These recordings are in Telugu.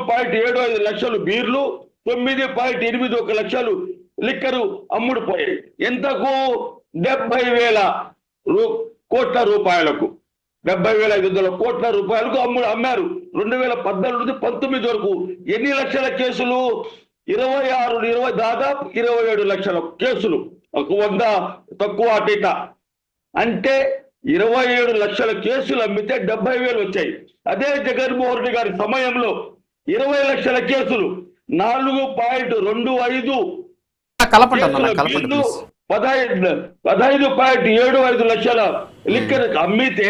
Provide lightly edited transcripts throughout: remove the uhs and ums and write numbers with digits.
4.75 లక్షలు బీర్లు, 9.81 లక్షలు లిక్కరు అమ్ముడుపోయాయి. ఎంతకు? 70,000 కోట్ల రూపాయలకు, 70,500 కోట్ల రూపాయలకు అమ్మారు. 2014 నుంచి 19 వరకు ఎన్ని లక్షల కేసులు? 26 దాదాపు 27 లక్షల కేసులు, 100 తక్కువ అటీట. అంటే 27 లక్షల కేసులు అమ్మితే 70,000 వచ్చాయి. అదే జగన్మోహన్ రెడ్డి గారి సమయంలో 20 లక్షల కేసులు, 4.25 15.75 లక్షల లిక్కర్ అమ్మితే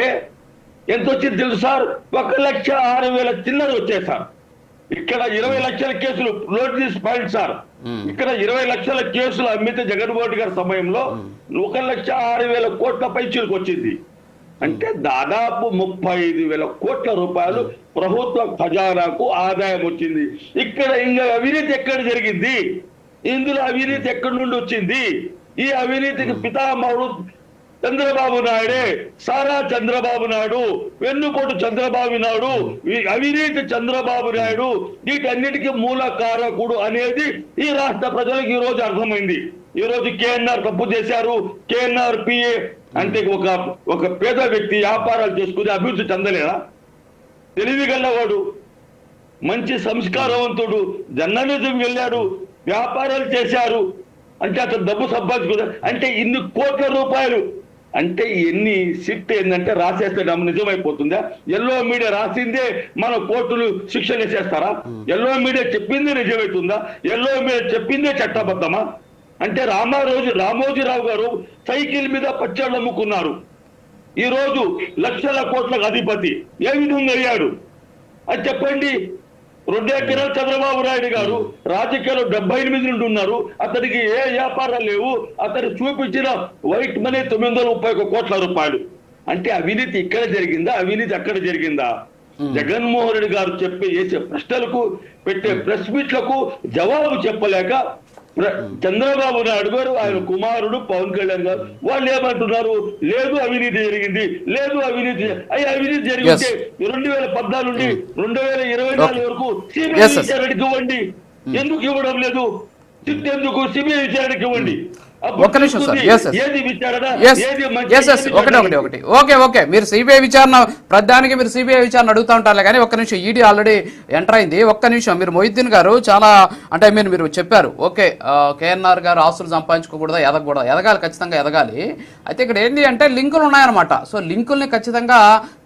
ఎంత వచ్చింది తెలుసు సార్? 1,06,000 చిల్లర వచ్చాయి సార్. ఇక్కడ 20 లక్షల కేసులు, నోట్ దిస్ పాయింట్ సార్, ఇక్కడ 20 లక్షల కేసులు అమ్మితే జగన్మోహన్ రెడ్డి గారి సమయంలో 1,06,000 కోట్ల పైచీలకు వచ్చింది. అంటే దాదాపు 35,000 కోట్ల రూపాయలు ప్రభుత్వ ఖజానాకు ఆదాయం వచ్చింది. ఇక్కడ ఇంకా అవినీతి ఎక్కడ జరిగింది? ఇందులో అవినీతి ఎక్కడి నుండి వచ్చింది? ఈ అవినీతికి పితామహుడు చంద్రబాబు నాయుడే. సారా చంద్రబాబు నాయుడు, వెన్నుపోటు చంద్రబాబు నాయుడు, అవినీతి చంద్రబాబు నాయుడు, వీటన్నిటికీ మూల కారకుడు అనేది ఈ రాష్ట్ర ప్రజలకు ఈ రోజు అర్థమైంది. ఈ రోజు కేఎన్ఆర్ తప్పు చేశారు. కేఎన్ఆర్ పిఏ అంటే ఒక పేద వ్యక్తి వ్యాపారాలు చేసుకుని అభివృద్ధి చెందలేదా? తెలివిగలవాడు, మంచి సంస్కారవంతుడు, జర్నలిజం వెళ్ళాడు, వ్యాపారాలు చేశారు. అంటే అతను డబ్బు సంపాదించుకున్నారు. అంటే ఇన్ని కోట్ల రూపాయలు అంటే ఎన్ని సిట్ ఏంటంటే రాసేస్తే నిజమైపోతుందా? ఎల్లో మీడియా రాసిందే మన కోర్టులు శిక్ష వేసేస్తారా? ఎల్లో మీడియా చెప్పిందే నిజమవుతుందా? ఎల్లో మీడియా చెప్పిందే చట్టబద్ధమా? అంటే రామోజీరావు గారు సైకిల్ మీద పచ్చళ్ళు అమ్ముకున్నారు. ఈ రోజు లక్షల కోట్లకు అధిపతి ఏ విధంగా అయ్యాడు అది చెప్పండి. 2 ఎకరాలు చంద్రబాబు నాయుడు గారు రాజకీయాలు 78 నుండి ఉన్నారు. అతనికి ఏ వ్యాపారాలు లేవు. అతను చూపించిన వైట్ మనీ 931 కోట్ల రూపాయలు. అంటే అవినీతి ఇక్కడ జరిగిందా? అవినీతి అక్కడ జరిగిందా? జగన్మోహన్ రెడ్డి గారు చేసే ప్రశ్నలకు, పెట్టే ప్రెస్ మీట్లకు జవాబు చెప్పలేక చంద్రబాబు నాయుడు గారు, ఆయన కుమారుడు పవన్ కళ్యాణ్ గారు వాళ్ళు ఏమంటున్నారు? లేదు అవినీతి జరిగింది, లేదు అవినీతి. అవినీతి జరిగితే 2014 నుండి 2024 వరకు సిబిఐ విచారణకి ఇవ్వండి. ఎందుకు ఇవ్వడం లేదు? ఎందుకు సిబిఐ విచారణకి ఇవ్వండి. ఒక్క నిమిషం సార్. ఒకటి ఓకే మీరు సిబిఐ విచారణ ప్రధానికి మీరు సిబిఐ విచారణ అడుగుతా ఉంటారు కానీ ఒక్క నిమిషం, ఈడీ ఆల్రెడీ ఎంటర్ అయింది. ఒక్క నిమిషం, మీరు మొహిద్దీన్ గారు చాలా అంటే మీరు చెప్పారు ఓకే కేఎన్ఆర్ గారు ఆస్తులు సంపాదించుకోకూడదా, ఎదగకూడదా? ఎదగాలి, ఖచ్చితంగా ఎదగాలి. అయితే ఇక్కడ ఏంటి అంటే లింకులు ఉన్నాయన్నమాట. సో లింకుల్ని ఖచ్చితంగా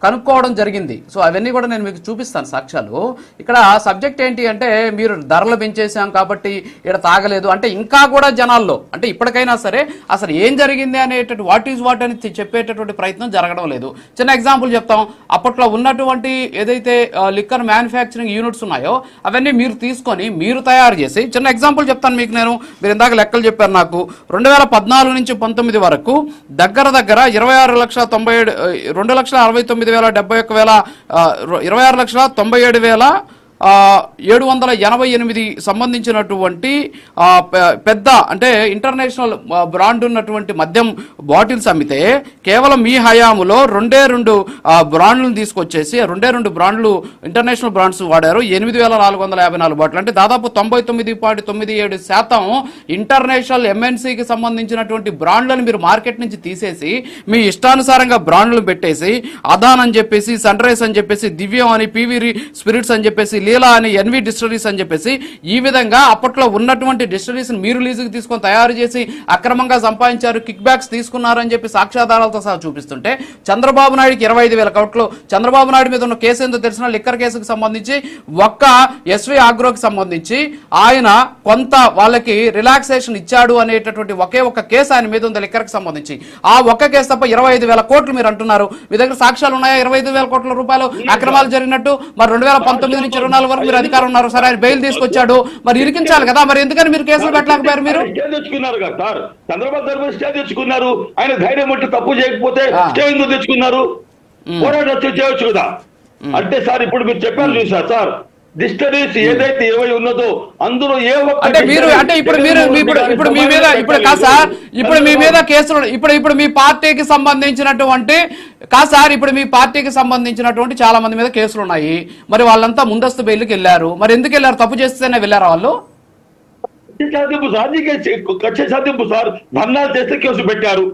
కనుక్కోవడం జరిగింది. సో అవన్నీ కూడా నేను మీకు చూపిస్తాను సాక్ష్యాలు. ఇక్కడ సబ్జెక్ట్ ఏంటి అంటే మీరు ధరలు పెంచేసాం కాబట్టి ఇక్కడ తాగలేదు అంటే ఇంకా కూడా జనాల్లో అంటే ఇప్పటికైనా సరే అసలు ఏం జరిగింది అనేటువంటి వాట్ ఈజ్ వాట్ అని చెప్పేటటువంటి ప్రయత్నం జరగడం లేదు. చిన్న ఎగ్జాంపుల్ చెప్తాం. అప్పట్లో ఉన్నటువంటి ఏదైతే లిక్కర్ మ్యానుఫ్యాక్చరింగ్ యూనిట్స్ ఉన్నాయో అవన్నీ మీరు తీసుకొని మీరు తయారు చేసి, చిన్న ఎగ్జాంపుల్ చెప్తాను మీకు నేను. మీరు ఇందాక లెక్కలు చెప్పారు నాకు. 2014 నుంచి 19 వరకు దగ్గర 26,97,788 సంబంధించినటువంటి పెద్ద అంటే ఇంటర్నేషనల్ బ్రాండ్ ఉన్నటువంటి మద్యం బాటిల్స్ అమ్మితే కేవలం మీ హయాములో 2 బ్రాండ్లను తీసుకొచ్చేసి 2 బ్రాండ్లు ఇంటర్నేషనల్ బ్రాండ్స్ వాడారు. 8,454 బాటిల్ అంటే దాదాపు 99.97% ఇంటర్నేషనల్ ఎంఎన్సీకి సంబంధించినటువంటి బ్రాండ్లను మీరు మార్కెట్ నుంచి తీసేసి మీ ఇష్టానుసారంగా బ్రాండ్లను పెట్టేసి అదాన్ అని చెప్పేసి, సన్ రైజ్ అని చెప్పేసి, దివ్యం అని, పివి స్పిరిట్స్ అని చెప్పేసి, లీలా అని, ఎన్వి డిస్టిలరీస్ అని చెప్పేసి ఈ విధంగా అప్పట్లో ఉన్నటువంటి డిస్టిలరీస్ మీరు లీజుకి తీసుకొని తయారు చేసి అక్రమంగా సంపాదించారు, కిక్ బ్యాక్స్ తీసుకున్నారు అని చెప్పి సాక్ష్యాధారాలతో సహా చూపిస్తుంటే చంద్రబాబు నాయుడుకి 25,000 కోట్లు, చంద్రబాబు నాయుడు మీద ఉన్న కేసు ఏందో తెలిసిన లిక్కర్ కేసుకు సంబంధించి ఒక్క ఎస్వి ఆగ్రోకి సంబంధించి ఆయన కొంత వాళ్ళకి రిలాక్సేషన్ ఇచ్చాడు అనేటటువంటి ఒకే ఒక కేసు ఆయన మీద ఉంది లిక్కర్కి సంబంధించి. ఆ ఒక్క కేసు తప్ప 25,000 కోట్లు మీరు అంటున్నారు. మీ దగ్గర సాక్ష్యాలు ఉన్నాయా 25,000 కోట్ల రూపాయలు అక్రమాలు జరిగినట్టు? మరి 2019 నుంచి 24 వరకు మీరు అధికారం ఉన్నారు సార్. ఆయన బెయిల్ తీసుకొచ్చాడు, మరి ఇరికించాలి కదా. మరి ఎందుకని మీరు కేసులు పెట్టలేకపోయారు? మీరు తెచ్చుకున్నారు కదా సార్, చంద్రబాబు గారు స్టే తెచ్చుకున్నారు. ఆయన ధైర్యం ఉంటే తప్పు చేయకపోతే స్టే ఎందుకు తెచ్చుకున్నారు? పోరాటం చేయవచ్చు కదా. అంటే సార్ ఇప్పుడు మీరు చెప్పారు చూసారు సార్, డిస్టరీస్ ఏదైతే 20 ఉన్నదో అందులో ఏ ఒక్క అంటే మీరు అంటే ఇప్పుడు మీ మీద ఇప్పుడు కాదు సార్, ఇప్పుడు మీ మీద కేసులు ఇప్పుడు మీ పార్టీకి సంబంధించినటువంటి కాదు సార్, ఇప్పుడు మీ పార్టీకి సంబంధించినటువంటి చాలా మంది మీద కేసులు ఉన్నాయి. మరి వాళ్ళంతా ముందస్తు బెయిల్కి వెళ్ళారు. మరి ఎందుకు వెళ్ళారు? తప్పు చేస్తేనే వెళ్ళారా వాళ్ళు? కక్ష సాధింపు సార్, ధర్నాలు చేస్తే కేసు పెట్టారు.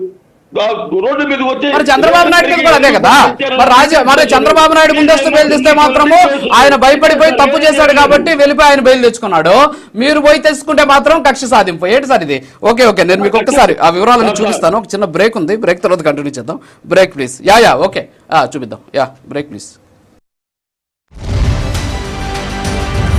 రోడ్డు మీద వచ్చి మరి చంద్రబాబు నాయుడు మీద కూడా అదే కదా. మరి చంద్రబాబు నాయుడు ముందస్తు బెయిల్ తెస్తే మాత్రము ఆయన భయపడిపోయి తప్పు చేశాడు కాబట్టి వెళ్ళిపోయి ఆయన బెయిల్ తెచ్చుకున్నాడు. మీరు పోయి తెచ్చుకుంటే మాత్రం కక్ష సాధింపు ఏంటి సార్ ఇది? ఓకే నేను మీకు ఒక్కసారి ఆ వివరాలను చూపిస్తాను. ఒక చిన్న బ్రేక్ ఉంది, బ్రేక్ తర్వాత కంటిన్యూ చేద్దాం. Break please. ఓకే చూపిద్దాం. Break please.